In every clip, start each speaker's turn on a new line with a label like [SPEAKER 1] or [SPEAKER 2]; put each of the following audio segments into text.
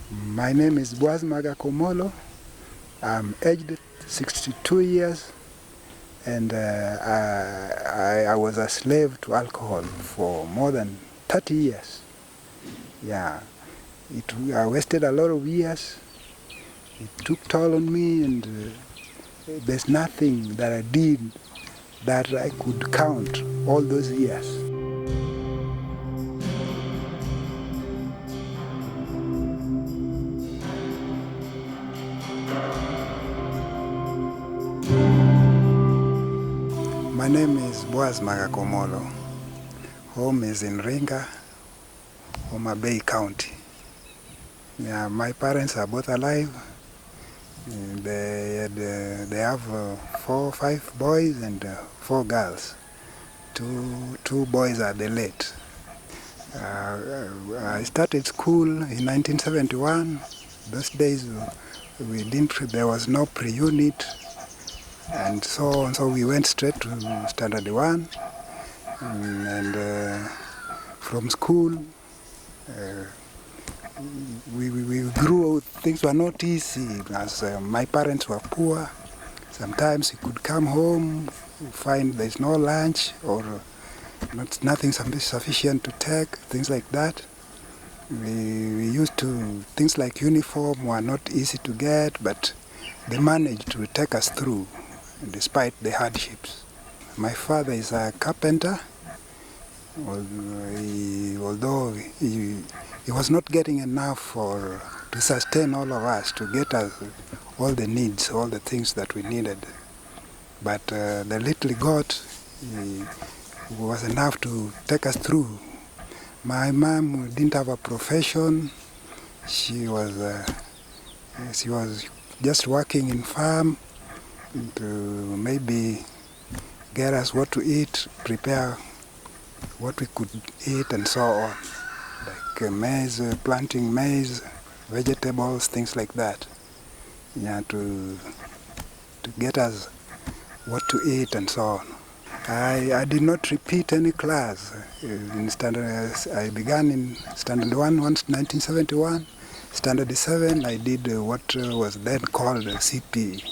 [SPEAKER 1] My name is Boaz Magak. I'm aged 62 years, and I was a slave to alcohol for more than 30 years. Yeah, I wasted a lot of years. It took toll on me, and there's nothing that I did that I could count all those years. My name is Boaz Magak. Home is in Ringa, Homa Bay County. Yeah, my parents are both alive. They have 5 boys and 4 girls. Two boys are the late. I started school in 1971. Those days there was no pre-unit and so on. So we went straight to standard 1, and from school we grew. Things were not easy as my parents were poor. Sometimes we could come home, find there's no lunch or nothing sufficient to take, things like that. We used to, things like uniform were not easy to get, but they managed to take us through despite the hardships. My father is a carpenter, although he was not getting enough to sustain all of us, to get us all the needs, all the things that we needed. But the little he got was enough to take us through. My mom didn't have a profession. She was just working in farm to maybe get us what to eat, prepare what we could eat and so on, like maize, planting maize, vegetables, things like that. Yeah, to get us what to eat and so on. I did not repeat any class. I began in standard 1 once 1971. Standard 7 I did what was then called CP.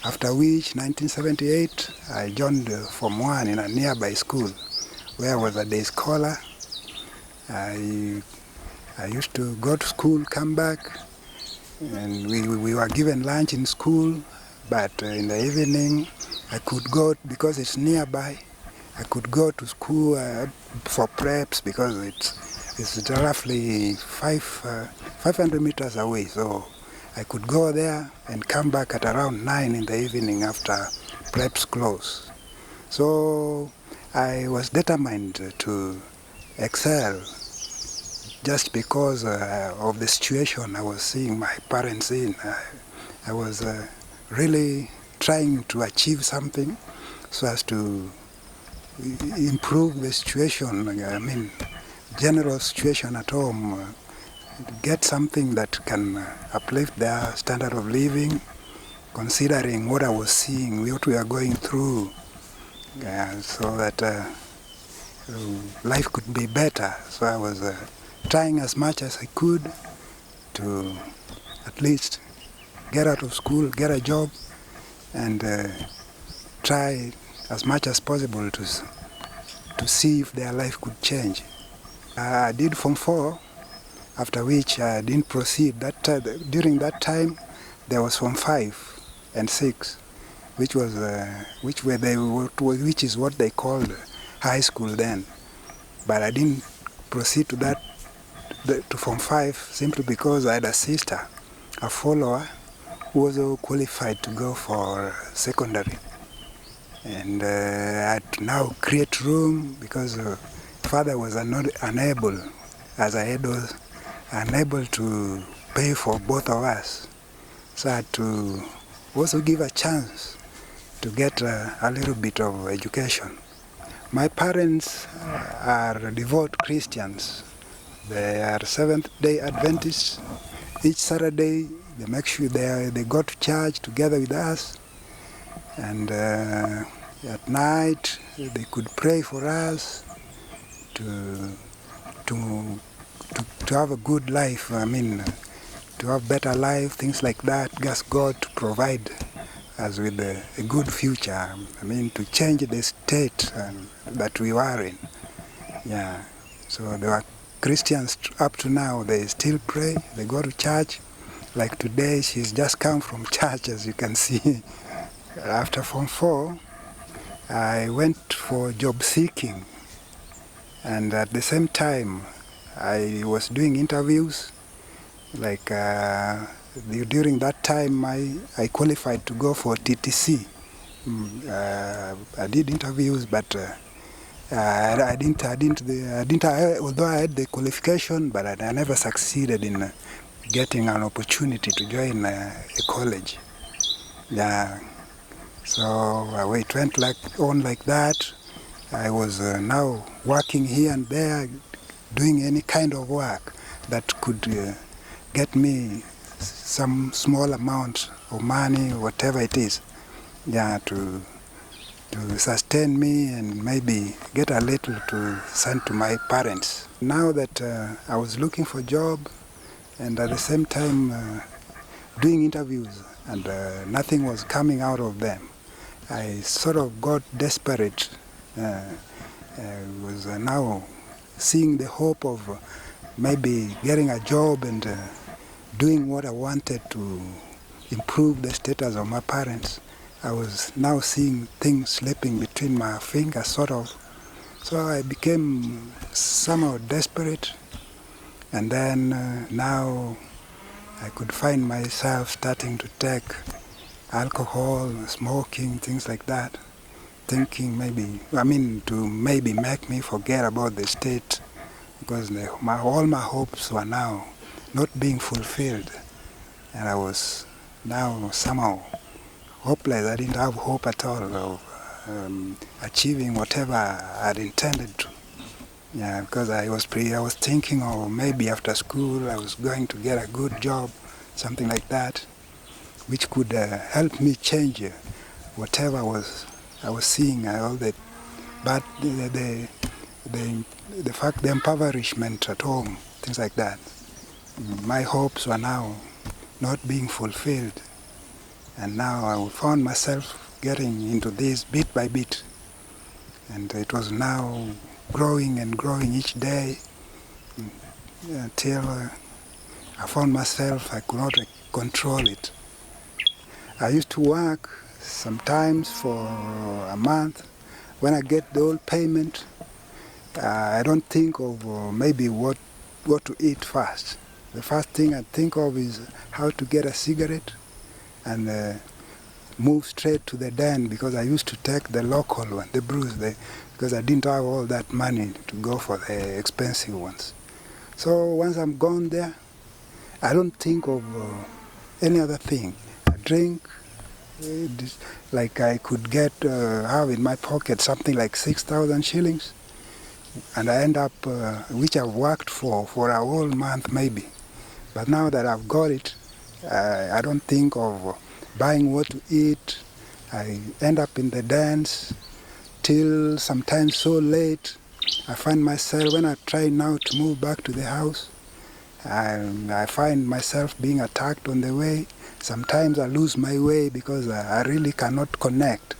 [SPEAKER 1] After which 1978 I joined Form 1 in a nearby school where I was a day scholar. I used to go to school, come back, and we were given lunch in school, but in the evening I could go, because it's nearby, I could go to school for preps because it's roughly 500 meters away. So I could go there and come back at around 9 in the evening after preps close. So I was determined to excel just because of the situation I was seeing my parents in. I was really trying to achieve something so as to improve the situation, general situation at home, get something that can uplift their standard of living, considering what I was seeing, what we are going through, so that life could be better. So I was trying as much as I could to at least get out of school, get a job, and try as much as possible to see if their life could change. I did Form 4, after which I didn't proceed. During that time, there was Form 5 and 6, which is what they called high school then. But I didn't proceed to Form 5 simply because I had a sister, a follower, who was qualified to go for secondary. And I had to now create room because father was unable, as I was unable to pay for both of us. So I had to also give a chance to get a little bit of education. My parents are devout Christians. They are Seventh-day Adventists. Each Saturday they make sure they go to church together with us, and at night they could pray for us to have a good life. to have better life, things like that. Ask God to provide us with a good future. I mean, to change the state that we were in. Yeah. So there are Christians up to now. They still pray. They go to church. Like today, she's just come from church, as you can see. After Form 4, I went for job seeking. And at the same time, I was doing interviews. Like during that time, I qualified to go for TTC. I did interviews, but although I had the qualification, but I never succeeded in getting an opportunity to join a college. Yeah. So it went like that. I was now working here and there, doing any kind of work that could get me some small amount of money, whatever it is, yeah, to sustain me and maybe get a little to send to my parents. Now that I was looking for a job and at the same time doing interviews and nothing was coming out of them, I sort of got desperate. I was now seeing the hope of maybe getting a job and doing what I wanted to improve the status of my parents. I was now seeing things slipping between my fingers, sort of. So I became somehow desperate. And then now I could find myself starting to take alcohol, smoking, things like that. Thinking to maybe make me forget about the state, because all my hopes were now not being fulfilled. And I was now somehow hopeless. I didn't have hope at all of achieving whatever I had intended to. Yeah, because I was thinking, maybe after school I was going to get a good job, something like that, which could help me change whatever I was seeing, all the bad, the impoverishment at home, things like that. My hopes were now not being fulfilled. And now I found myself getting into this bit by bit. And it was now growing and growing each day until I found myself, I could not control it. I used to work sometimes for a month. When I get the whole payment, I don't think of maybe what to eat first. The first thing I think of is how to get a cigarette and move straight to the den, because I used to take the local one, the brews, because I didn't have all that money to go for the expensive ones. So once I'm gone there, I don't think of any other thing. I drink, like I could have in my pocket something like 6,000 shillings, and I end up, which I've worked for a whole month maybe. But now that I've got it, I don't think of buying what to eat. I end up in the dance till sometimes so late. I find myself, when I try now to move back to the house, I find myself being attacked on the way. Sometimes I lose my way because I really cannot connect.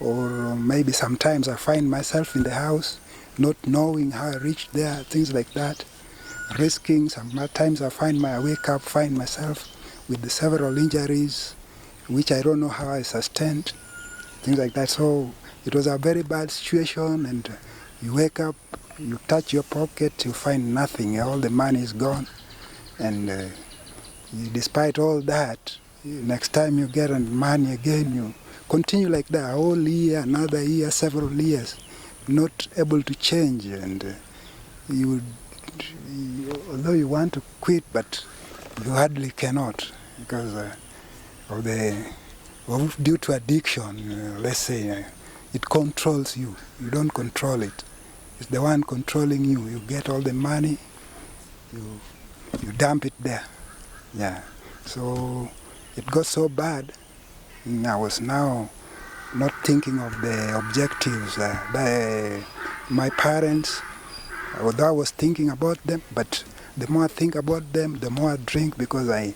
[SPEAKER 1] Or maybe sometimes I find myself in the house not knowing how I reached there, things like that. Risking, sometimes I wake up, find myself with several injuries, which I don't know how I sustained, things like that. So it was a very bad situation, and you wake up, you touch your pocket, you find nothing, all the money is gone. And despite all that, next time you get money again, you continue like that, a whole year, another year, several years, not able to change. And although you want to quit, but you hardly cannot, because due to addiction, let's say, it controls you. You don't control it. It's the one controlling you. You get all the money, you dump it there. Yeah. So it got so bad, I was now not thinking of the objectives. My parents, although I was thinking about them, but the more I think about them, the more I drink, because I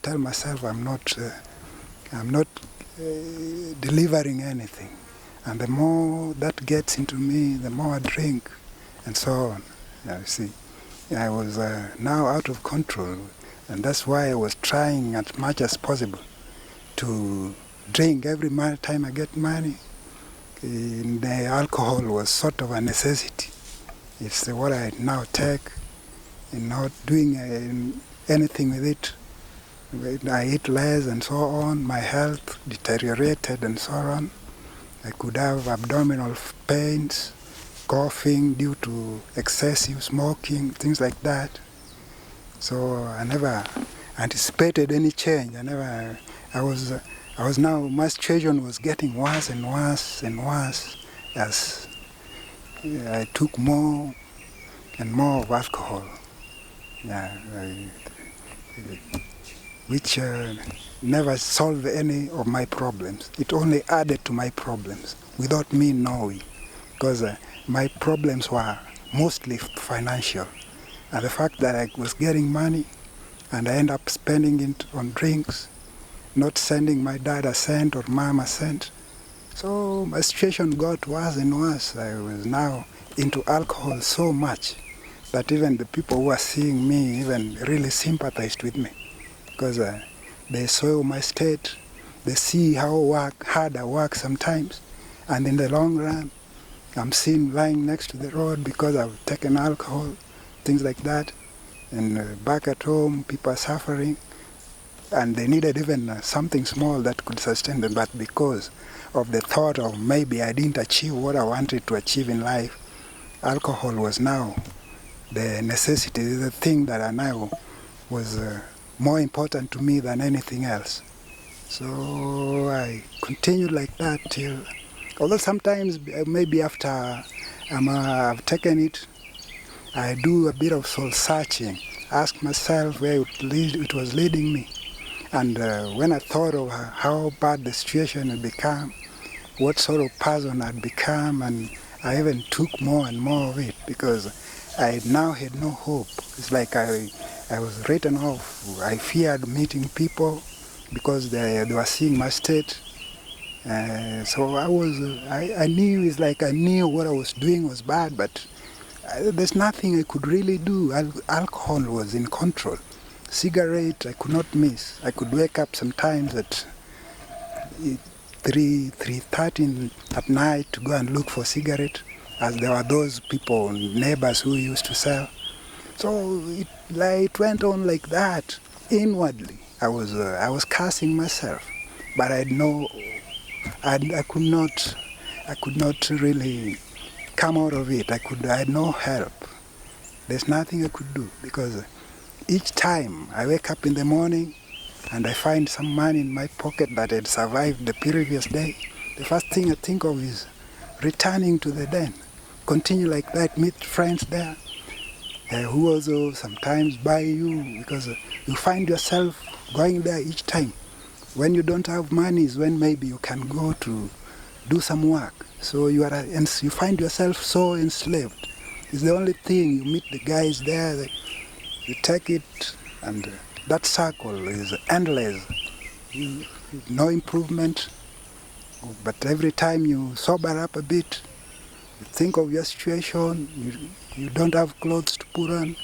[SPEAKER 1] tell myself I'm not delivering anything. And the more that gets into me, the more I drink, and so on. You see, I was now out of control, and that's why I was trying as much as possible to drink every time I get money. The alcohol was sort of a necessity. It's what I now take, and not doing anything with it. I eat less and so on. My health deteriorated and so on. I could have abdominal pains, coughing due to excessive smoking, things like that. So I never anticipated any change. I was now, my situation was getting worse and worse and worse as I took more and more of alcohol. Yeah, which never solved any of my problems. It only added to my problems without me knowing, because my problems were mostly financial. And the fact that I was getting money and I end up spending it on drinks, not sending my dad a cent or mom a cent. So my situation got worse and worse. I was now into alcohol so much that even the people who were seeing me even really sympathized with me, because they saw my state, they see how hard I work sometimes, and in the long run, I'm seen lying next to the road because I've taken alcohol, things like that, and back at home, people are suffering, and they needed even something small that could sustain them, but because of the thought of maybe I didn't achieve what I wanted to achieve in life, alcohol was now the necessity, the thing that I now was more important to me than anything else. So I continued like that till, although sometimes maybe after I've taken it, I do a bit of soul searching, ask myself where it was leading me. And when I thought of how bad the situation had become, what sort of person I'd become, and I even took more and more of it because I now had no hope. It's like I was written off. I feared meeting people because they were seeing my state. So I knew, it's like I knew what I was doing was bad, but there's nothing I could really do. Alcohol was in control. Cigarette, I could not miss. I could wake up sometimes at 3:30 at night to go and look for cigarette, as there were those people, neighbors who used to sell. So it went on like that. Inwardly, I was cursing myself, but I could not really come out of it. I had no help. There's nothing I could do, because each time I wake up in the morning and I find some money in my pocket that had survived the previous day, the first thing I think of is returning to the den. Continue like that, meet friends there, who also sometimes buy you, because you find yourself going there each time. When you don't have money is when maybe you can go to do some work. So you find yourself so enslaved. It's the only thing. You meet the guys there, you take it, and that circle is endless. No improvement, but every time you sober up a bit, you think of your situation, you don't have clothes to put on,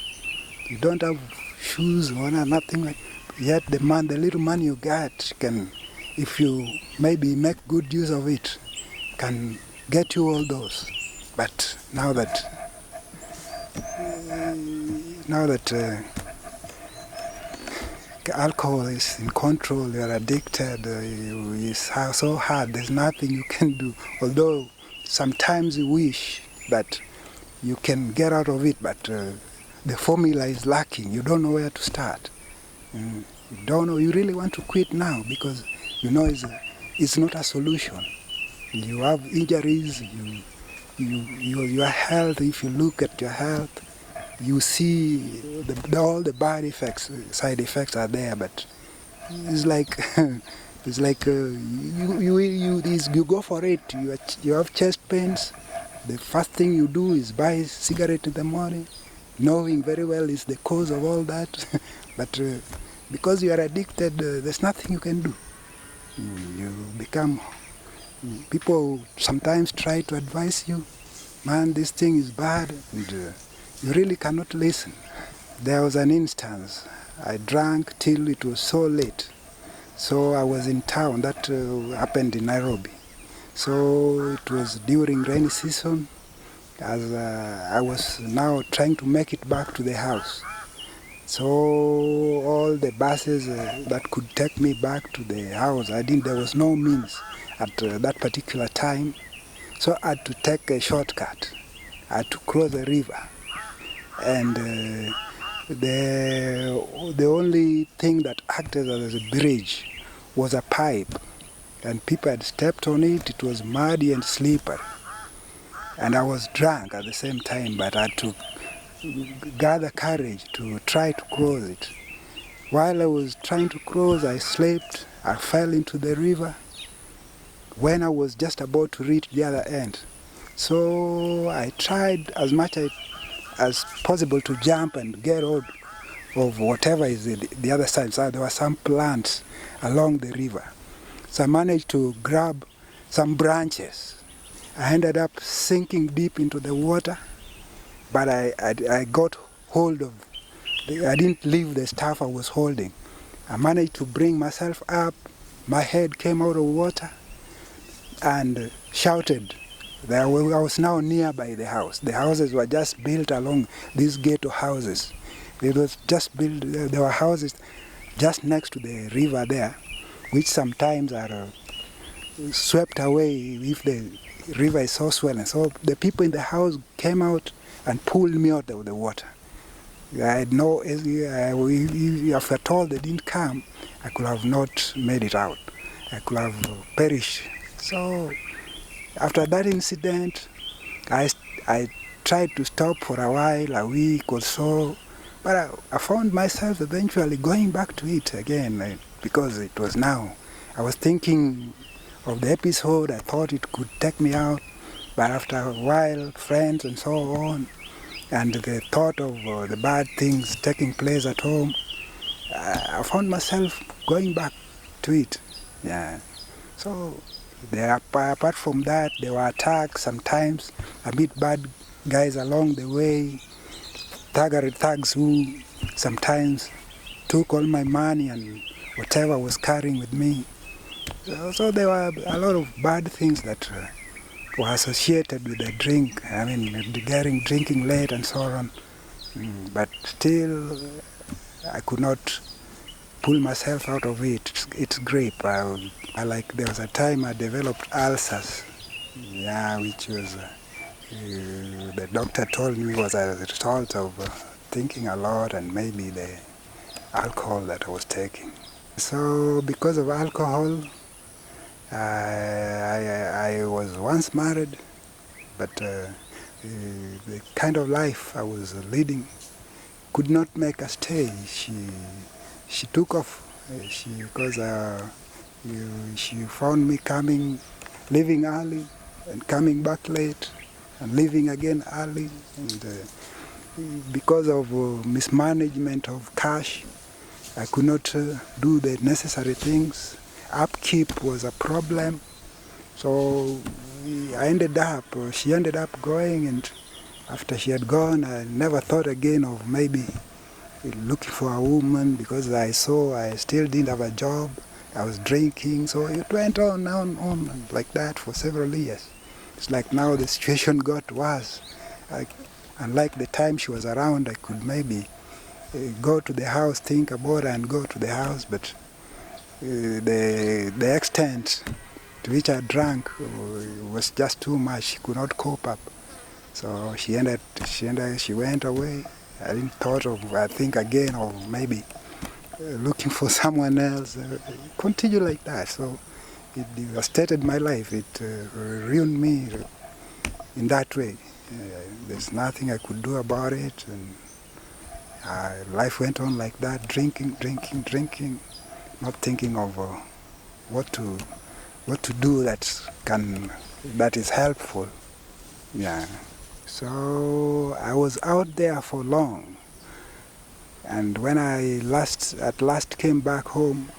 [SPEAKER 1] you don't have shoes or nothing like. Yet the little money you get can, if you maybe make good use of it, can get you all those. But now that alcohol is in control, you're addicted, it's so hard, there's nothing you can do. Although sometimes you wish that you can get out of it, but the formula is lacking. You don't know where to start. You don't know, you really want to quit now because you know it's not a solution. You have injuries, your health, if you look at your health, you see all the bad effects, side effects are there, but it's like you go for it. You have chest pains. The first thing you do is buy a cigarette in the morning. knowing very well is the cause of all that. But because you are addicted, there's nothing you can do. You become, people sometimes try to advise you, man, this thing is bad, and you really cannot listen. There was an instance, I drank till it was so late. So I was in town, that happened in Nairobi. So it was during rainy season, as I was now trying to make it back to the house. So all the buses that could take me back to the house, there was no means at that particular time. So I had to take a shortcut. I had to cross the river. And the only thing that acted as a bridge was a pipe. And people had stepped on it. It was muddy and slippery. And I was drunk at the same time, but I had to gather courage to try to cross it. While I was trying to cross, I slipped, I fell into the river when I was just about to reach the other end. So I tried as much as possible to jump and get out of whatever is the other side. So there were some plants along the river. So I managed to grab some branches. I ended up sinking deep into the water, but I got hold of, I didn't leave the stuff I was holding. I managed to bring myself up. My head came out of water and shouted. I was now nearby the house. The houses were just built along these ghetto houses. It was just built, there were houses just next to the river there, which sometimes are swept away if the river is so swollen. So the people in the house came out and pulled me out of the water. I had no, if at all they didn't come, I could have not made it out. I could have perished. So after that incident, I tried to stop for a while, a week or so, but I found myself eventually going back to it again because it was now. I was thinking of the episode, I thought it could take me out, but after a while, friends and so on, and the thought of the bad things taking place at home, I found myself going back to it. Yeah. So apart from that, there were attacks sometimes. I meet bad guys along the way, thugs who sometimes took all my money and whatever I was carrying with me. So there were a lot of bad things that were associated with the drink. I mean, drinking late and so on. But still, I could not pull myself out of it. Its grip. There was a time I developed ulcers. Yeah, which was the doctor told me was a result of thinking a lot and maybe the alcohol that I was taking. So because of alcohol, I was once married, but the kind of life I was leading could not make us stay. She took off because she found me leaving early and coming back late and leaving again early. And because of mismanagement of cash, I could not do the necessary things. Upkeep was a problem. So she ended up going, and after she had gone, I never thought again of maybe looking for a woman because I saw I still didn't have a job. I was drinking, so it went on like that for several years. It's like now the situation got worse. Unlike the time she was around, I could maybe go to the house, think about her and go to the house, but the extent to which I drank was just too much. She could not cope up. So she went away. I didn't think again of maybe looking for someone else. Continue like that. So it devastated my life. It ruined me in that way. There's nothing I could do about it. And life went on like that, drinking, not thinking of what to do that is helpful. Yeah. So I was out there for long. And when I at last came back home,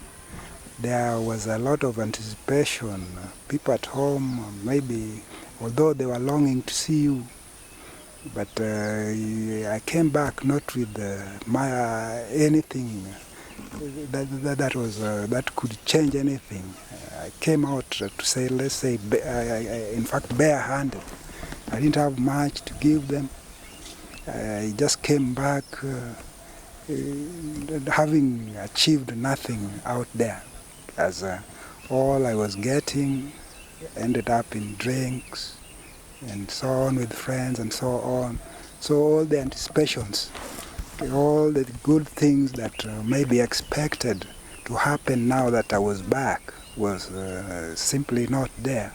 [SPEAKER 1] there was a lot of anticipation. People at home, maybe, although they were longing to see you, but I came back not with anything that could change anything. I came out to say, let's say, in fact, bare-handed. I didn't have much to give them. I just came back having achieved nothing out there, as all I was getting ended up in drinks and so on with friends and so on. So all the anticipations, all the good things that may be expected to happen now that I was back was simply not there.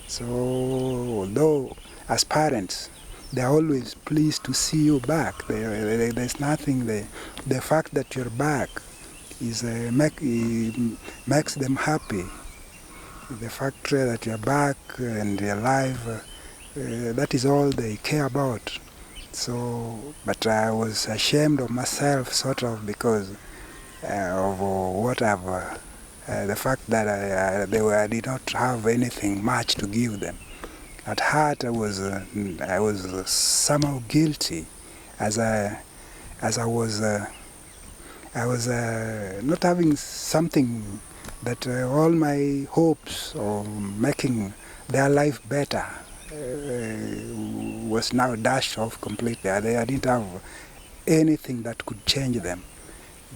[SPEAKER 1] So although as parents, they're always pleased to see you back. There's nothing there. The fact that you're back is makes them happy. The fact that you're back and you're alive, that is all they care about. So, but I was ashamed of myself, sort of, because of what the fact that I did not have anything much to give them. At heart, I was somehow guilty, as I was not having something that all my hopes of making their life better was now dashed off completely. I didn't have anything that could change them.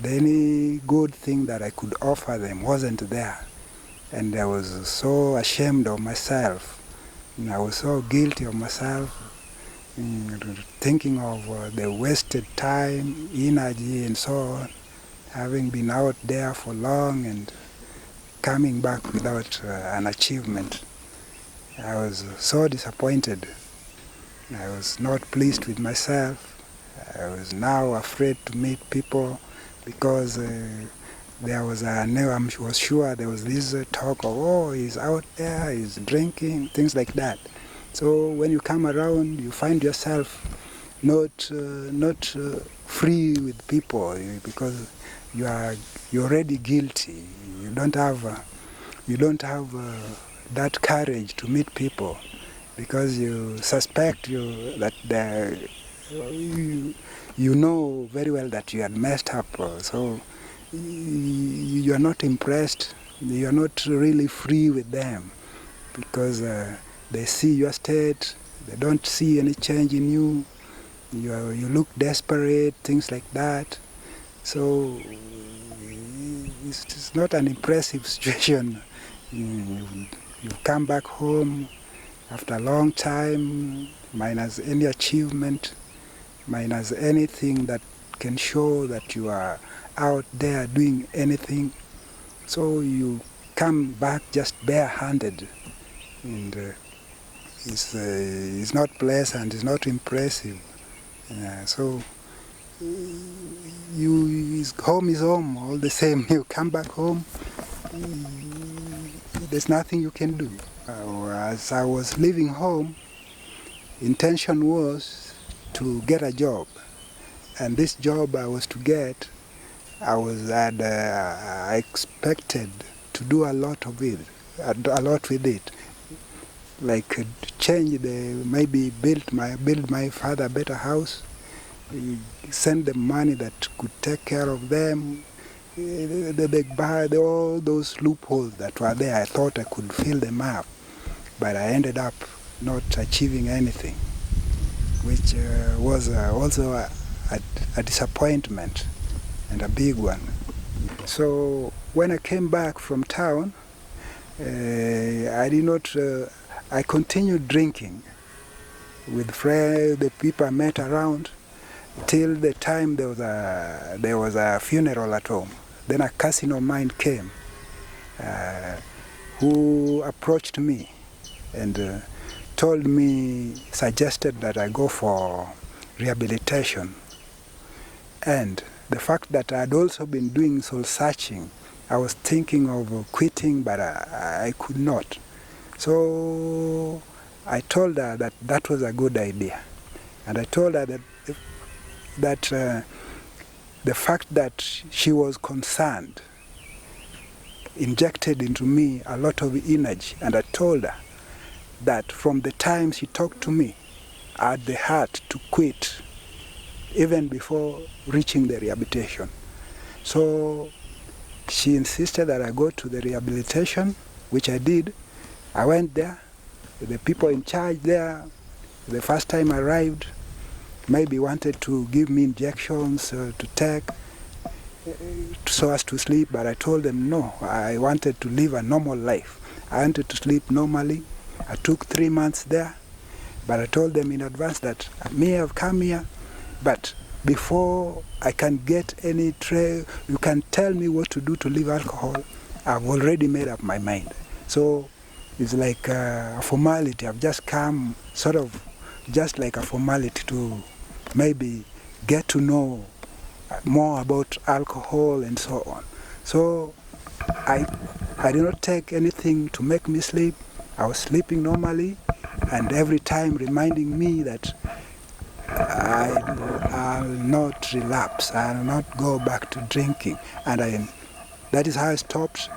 [SPEAKER 1] Any good thing that I could offer them wasn't there. And I was so ashamed of myself. And I was so guilty of myself, thinking of the wasted time, energy, and so on, having been out there for long and coming back without an achievement. I was so disappointed. I was not pleased with myself. I was now afraid to meet people because there was I was sure there was this talk of, oh, he's out there, he's drinking, things like that. So when you come around, you find yourself not free with people because you're already guilty. You don't have that courage to meet people because you suspect that you know very well that you had messed up. So you are not impressed, you are not really free with them because they see your state, they don't see any change in you, you look desperate, things like that. So it's not an impressive situation. You come back home after a long time, minus any achievement, minus anything that can show that you are out there doing anything. So you come back just bare-handed, and it's not pleasant, it's not impressive. So home is home all the same. You come back home, there's nothing you can do. As I was leaving home, intention was to get a job, and this job I was to get, I expected to do a lot of it, a lot with it, like change maybe build my father a better house, send them money that could take care of them. All those loopholes that were there, I thought I could fill them up, but I ended up not achieving anything, which was also a disappointment, and a big one. So when I came back from town, I continued drinking with the people I met around till the time there was a funeral at home. Then a cousin of mine came who approached me and suggested that I go for rehabilitation. And the fact that I had also been doing soul searching, I was thinking of quitting, but I could not. So I told her that was a good idea. And I told her that the fact that she was concerned injected into me a lot of energy. And I told her that from the time she talked to me, I had the heart to quit even before reaching the rehabilitation. So she insisted that I go to the rehabilitation, which I did. I went there. The people in charge there, the first time I arrived, maybe wanted to give me injections to take so as to sleep, but I told them no, I wanted to live a normal life. I wanted to sleep normally. I took 3 months there, but I told them in advance that I may have come here, but before I can get any you can tell me what to do to leave alcohol, I've already made up my mind. So it's like a formality. I've just come sort of just like a formality to maybe get to know more about alcohol and so on. So I did not take anything to make me sleep. I was sleeping normally, and every time reminding me that I'll not relapse, I'll not go back to drinking. And that is how I stopped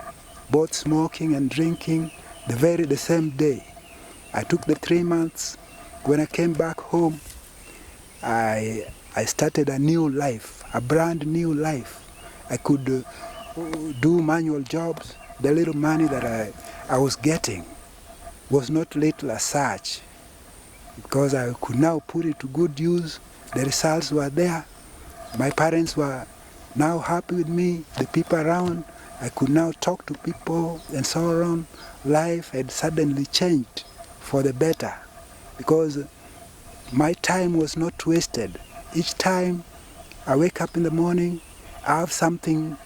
[SPEAKER 1] both smoking and drinking the same day. I took the 3 months. When I came back home, I started a new life, a brand new life. I could do manual jobs. The little money that I was getting was not little as such, because I could now put it to good use. The results were there. My parents were now happy with me, the people around. I could now talk to people and so on. Life had suddenly changed for the better, because my time was not wasted. Each time I wake up in the morning, I have something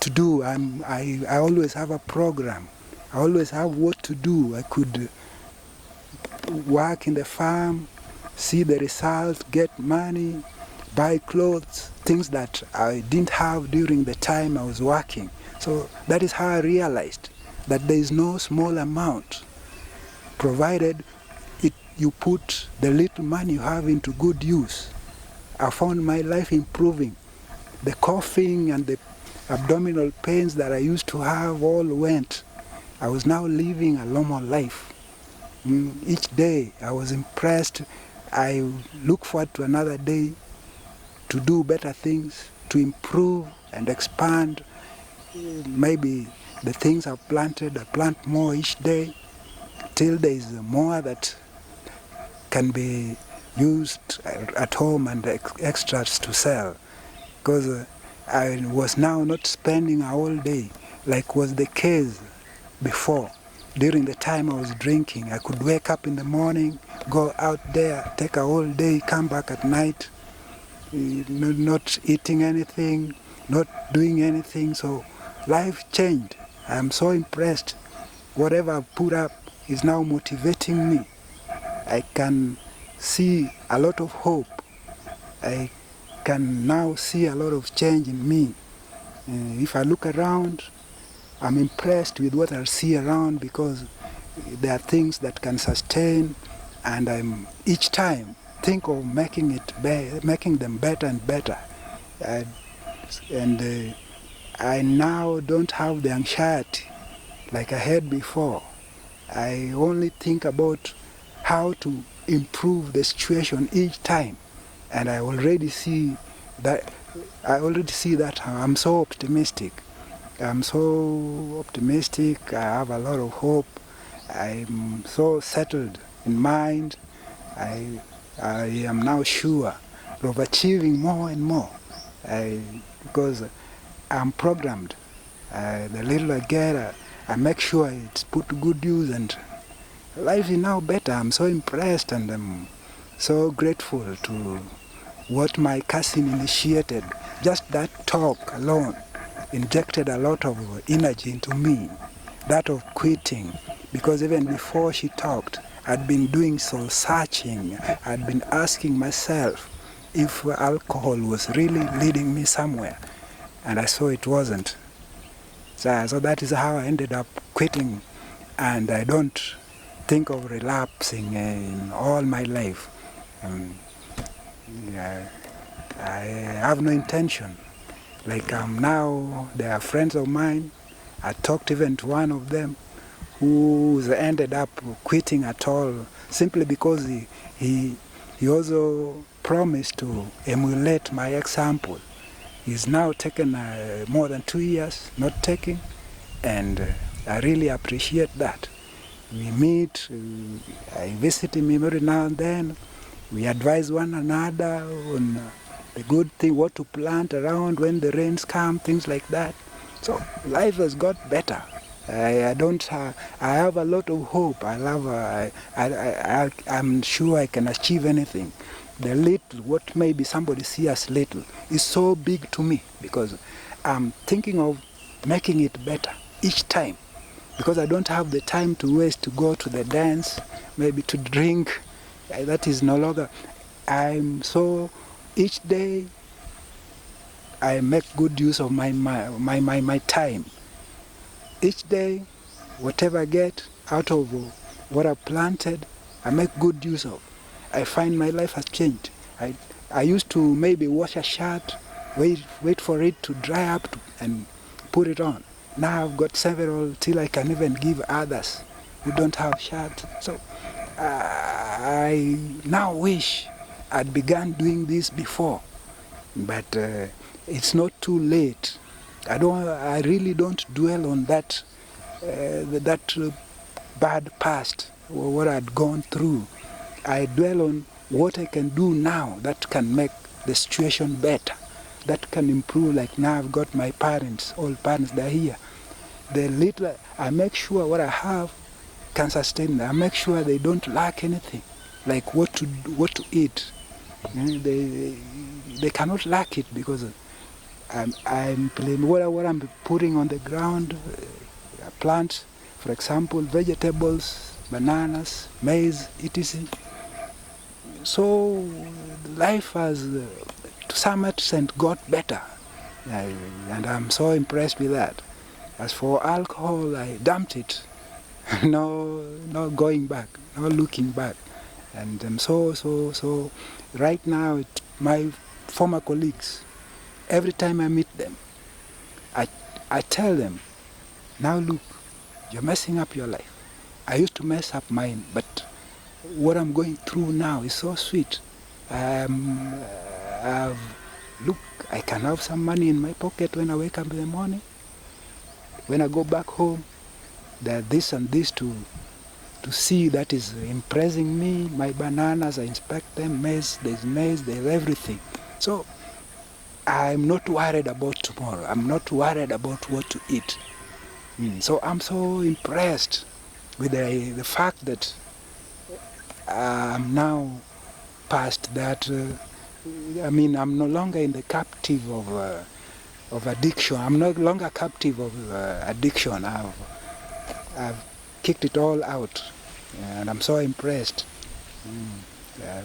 [SPEAKER 1] to do. I always have a program. I always have what to do. I could work in the farm, see the results, get money, buy clothes, things that I didn't have during the time I was working. So that is how I realized that there is no small amount, provided you put the little money you have into good use. I found my life improving. The coughing and the abdominal pains that I used to have all went. I was now living a normal life. Each day I was impressed. I look forward to another day to do better things, to improve and expand. Maybe the things I've planted, I plant more each day till there is more that can be used at home and extras to sell. Because I was now not spending a whole day like was the case before. During the time I was drinking, I could wake up in the morning, go out there, take a whole day, come back at night, not eating anything, not doing anything. So life changed. I'm so impressed. Whatever I've put up is now motivating me. I can see a lot of hope. I can now see a lot of change in me. If I look around, I'm impressed with what I see around, because there are things that can sustain, and I'm each time think of making them better and better. And I now don't have the anxiety like I had before. I only think about how to improve the situation each time, and I already see that. I'm so optimistic. I'm so optimistic. I have a lot of hope. I'm so settled in mind. I am now sure of achieving more and more, because I'm programmed. The little I get, I make sure it's put to good use, and life is now better. I'm so impressed, and I'm so grateful to what my cousin initiated. Just that talk alone injected a lot of energy into me, that of quitting, because even before she talked, I'd been doing soul searching. I'd been asking myself if alcohol was really leading me somewhere, and I saw it wasn't. So that is how I ended up quitting, and I don't think of relapsing in all my life. Yeah, I have no intention. Like now, they are friends of mine. I talked even to one of them who ended up quitting at all simply because he also promised to emulate my example. He's now taken more than 2 years not taking, and I really appreciate that. We meet, I visit him every now and then. We advise one another on the good thing, what to plant around when the rains come, things like that. So life has got better. I don't. I have a lot of hope. I'm sure I can achieve anything. The little, what maybe somebody see as little, is so big to me because I'm thinking of making it better each time. Because I don't have the time to waste to go to the dance, maybe to drink. That is no longer. Each day I make good use of my time. Each day, whatever I get out of what I've planted, I make good use of. I find my life has changed. I used to maybe wash a shirt, wait for it to dry up and put it on. Now I've got several till I can even give others who don't have shirt. So I now wish I'd begun doing this before, but it's not too late. I really don't dwell on that bad past or what I'd gone through. I dwell on what I can do now that can make the situation better, that can improve. Like now I've got my parents, all parents, they're here. The little, I make sure what I have can sustain them. I make sure they don't lack anything, like what to eat. They cannot lack it because I'm playing what I'm putting on the ground, plants, for example, vegetables, bananas, maize, etc. So life has, to some extent, got better, and I'm so impressed with that. As for alcohol, I dumped it. No going back, no looking back. And so right now, my former colleagues, every time I meet them, I tell them, now look, you're messing up your life. I used to mess up mine, but what I'm going through now is so sweet. Look, I can have some money in my pocket when I wake up in the morning. When I go back home, there's this and this to see that is impressing me. My bananas, I inspect them, there's everything. So I'm not worried about tomorrow. I'm not worried about what to eat. So I'm so impressed with the fact that I'm now past that. I'm no longer in the captive of addiction. I'm no longer captive of addiction. I've kicked it all out, and I'm so impressed. Yeah,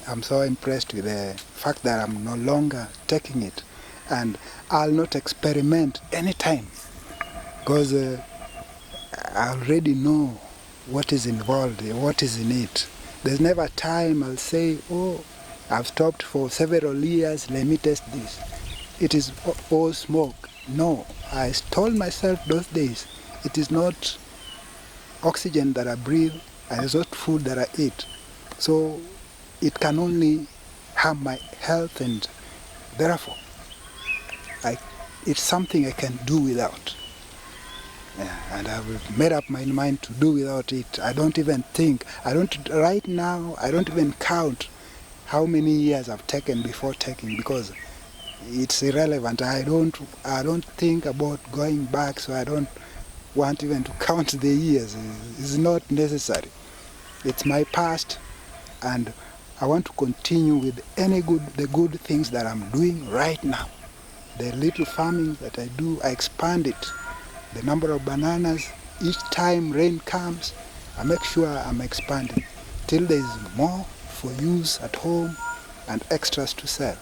[SPEAKER 1] I'm so impressed with the fact that I'm no longer taking it, and I'll not experiment anytime because I already know what is involved, what is in it. There's never a time I'll say, oh, I've stopped for several years, let me test this. It is all smoke. No, I told myself those days, it is not oxygen that I breathe, and it's not food that I eat. So it can only harm my health, and therefore it's something I can do without. Yeah, and I've made up my mind to do without it. I don't even think, right now, I don't even count how many years I've taken before taking, because it's irrelevant. I don't think about going back, so I don't want even to count the years. It's not necessary. It's my past, and I want to continue with the good things that I'm doing right now. The little farming that I do, I expand it. The number of bananas, each time rain comes, I make sure I'm expanding till there is more for use at home and extras to sell.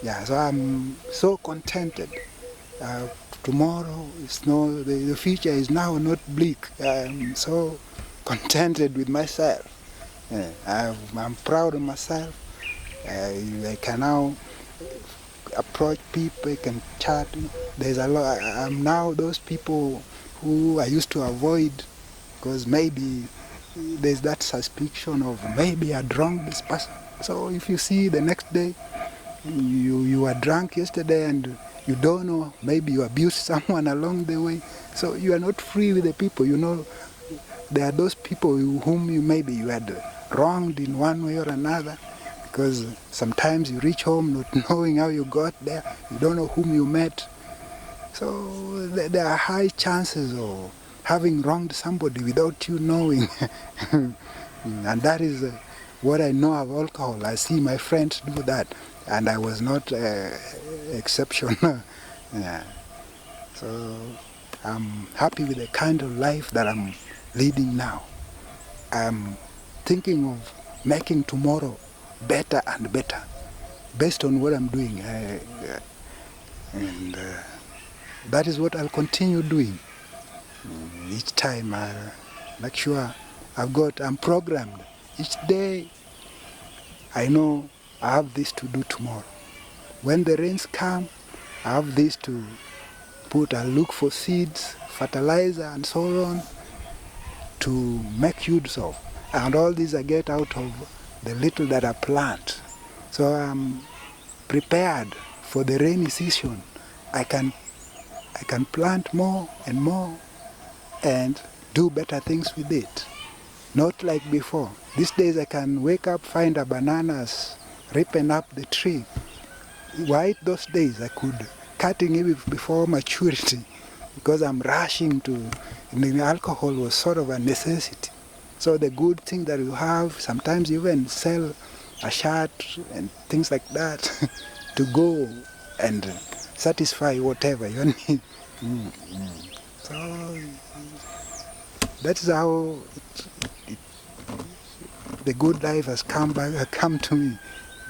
[SPEAKER 1] Yeah, so I'm so contented. Tomorrow the future is now not bleak. I'm so contented with myself. I'm proud of myself. I can now approach people, I can chat. There's a lot. I'm now those people who I used to avoid because maybe there's that suspicion of maybe I drunk this person. So if you see the next day, you were drunk yesterday and you don't know, maybe you abused someone along the way. So you are not free with the people. You know, there are those people whom maybe you had wronged in one way or another. Because sometimes you reach home not knowing how you got there, you don't know whom you met. So there are high chances of having wronged somebody without you knowing. And that is what I know of alcohol. I see my friends do that, and I was not exceptional. Yeah. So I'm happy with the kind of life that I'm leading now. I'm thinking of making tomorrow better and better based on what I'm doing. And that is what I'll continue doing. Each time I make sure I'm programmed. Each day I know I have this to do tomorrow. When the rains come, I have this to I'll look for seeds, fertilizer and so on to make use of. And all these I get out of the little that I plant. So I'm prepared for the rainy season. I can plant more and more and do better things with it. Not like before. These days I can wake up, find a bananas ripen up the tree. Why those days I could cutting it before maturity because I'm rushing to. The alcohol was sort of a necessity. So the good thing that you have, sometimes you even sell a shirt and things like that to go and satisfy whatever you need. So that's how the good life has come to me.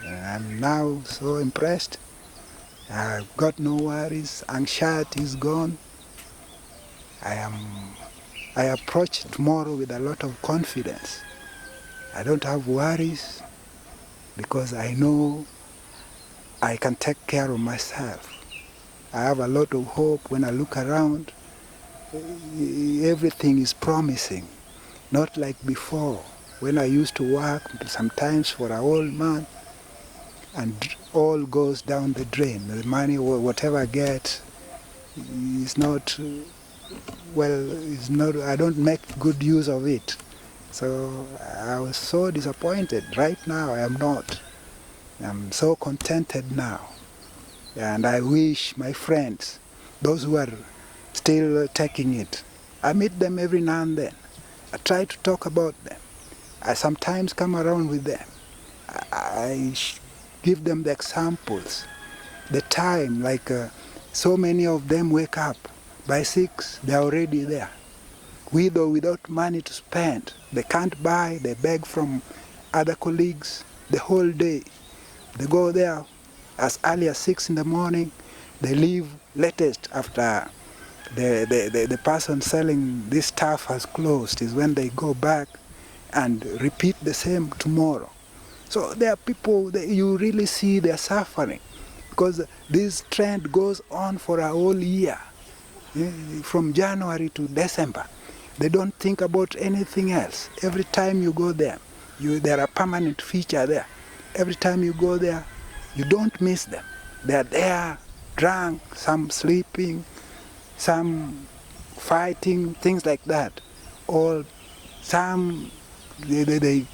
[SPEAKER 1] I'm now so impressed. I've got no worries. Anxiety is gone. I approach tomorrow with a lot of confidence. I don't have worries because I know I can take care of myself. I have a lot of hope when I look around. Everything is promising, not like before when I used to work sometimes for a whole month and all goes down the drain. The money, whatever I get, is not, I don't make good use of it. So I was so disappointed. Right now I am not. I'm so contented now. And I wish my friends, those who are still taking it, I meet them every now and then. I try to talk about them. I sometimes come around with them. I give them the examples. The time, like so many of them wake up. By 6, they're already there. With or without money to spend. They can't buy, they beg from other colleagues the whole day. They go there as early as 6 in the morning. They leave latest after the person selling this stuff has closed is when they go back and repeat the same tomorrow. So there are people that you really see they're suffering because this trend goes on for a whole year, from January to December. They don't think about anything else. Every time you go there, there are permanent feature there. Every time you go there, you don't miss them. They're there, drunk, some sleeping, some fighting, things like that. Or some, they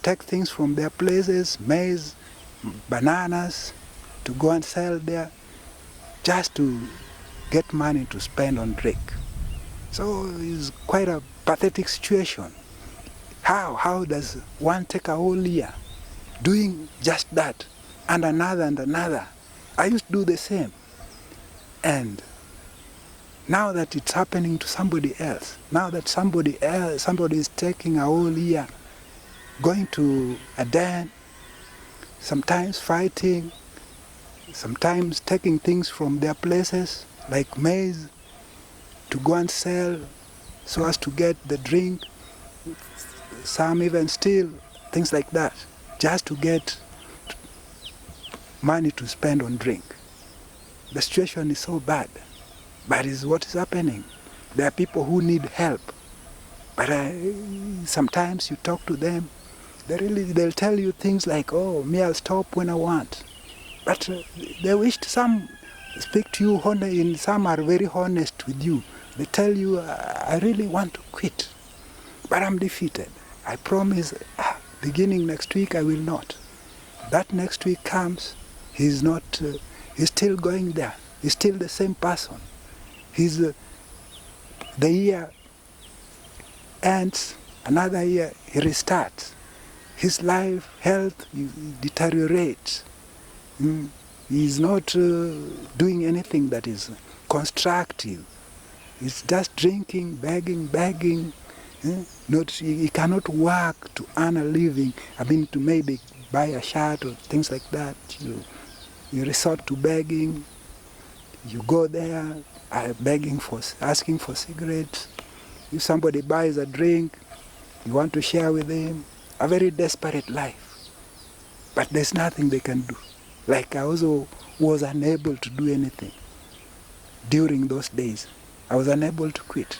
[SPEAKER 1] take things from their places, maize, bananas, to go and sell there, just to get money to spend on drink. So it's quite a pathetic situation. How does one take a whole year doing just that and another and another? I used to do the same. And now that it's happening to somebody else, now that somebody is taking a whole year, going to a den, sometimes fighting, sometimes taking things from their places, like maize, to go and sell so as to get the drink. Some even steal things like that, just to get money to spend on drink. The situation is so bad, but it's what is happening. There are people who need help, but sometimes you talk to them, they'll tell you things like, oh, me, I'll stop when I want. But they wish some speak to you, and some are very honest with you. They tell you, I really want to quit, but I'm defeated. I promise, beginning next week, I will not. That next week comes, he's not, he's still going there. He's still the same person. The year ends, another year, he restarts. His life, health deteriorates. He's not doing anything that is constructive. He's just drinking, begging. He cannot work to earn a living. To maybe buy a shirt or things like that. You resort to begging. You go there, asking for cigarettes. If somebody buys a drink, you want to share with him. A very desperate life. But there's nothing they can do. Like, I also was unable to do anything during those days. I was unable to quit.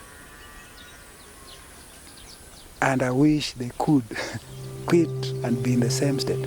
[SPEAKER 1] And I wish they could quit and be in the same state.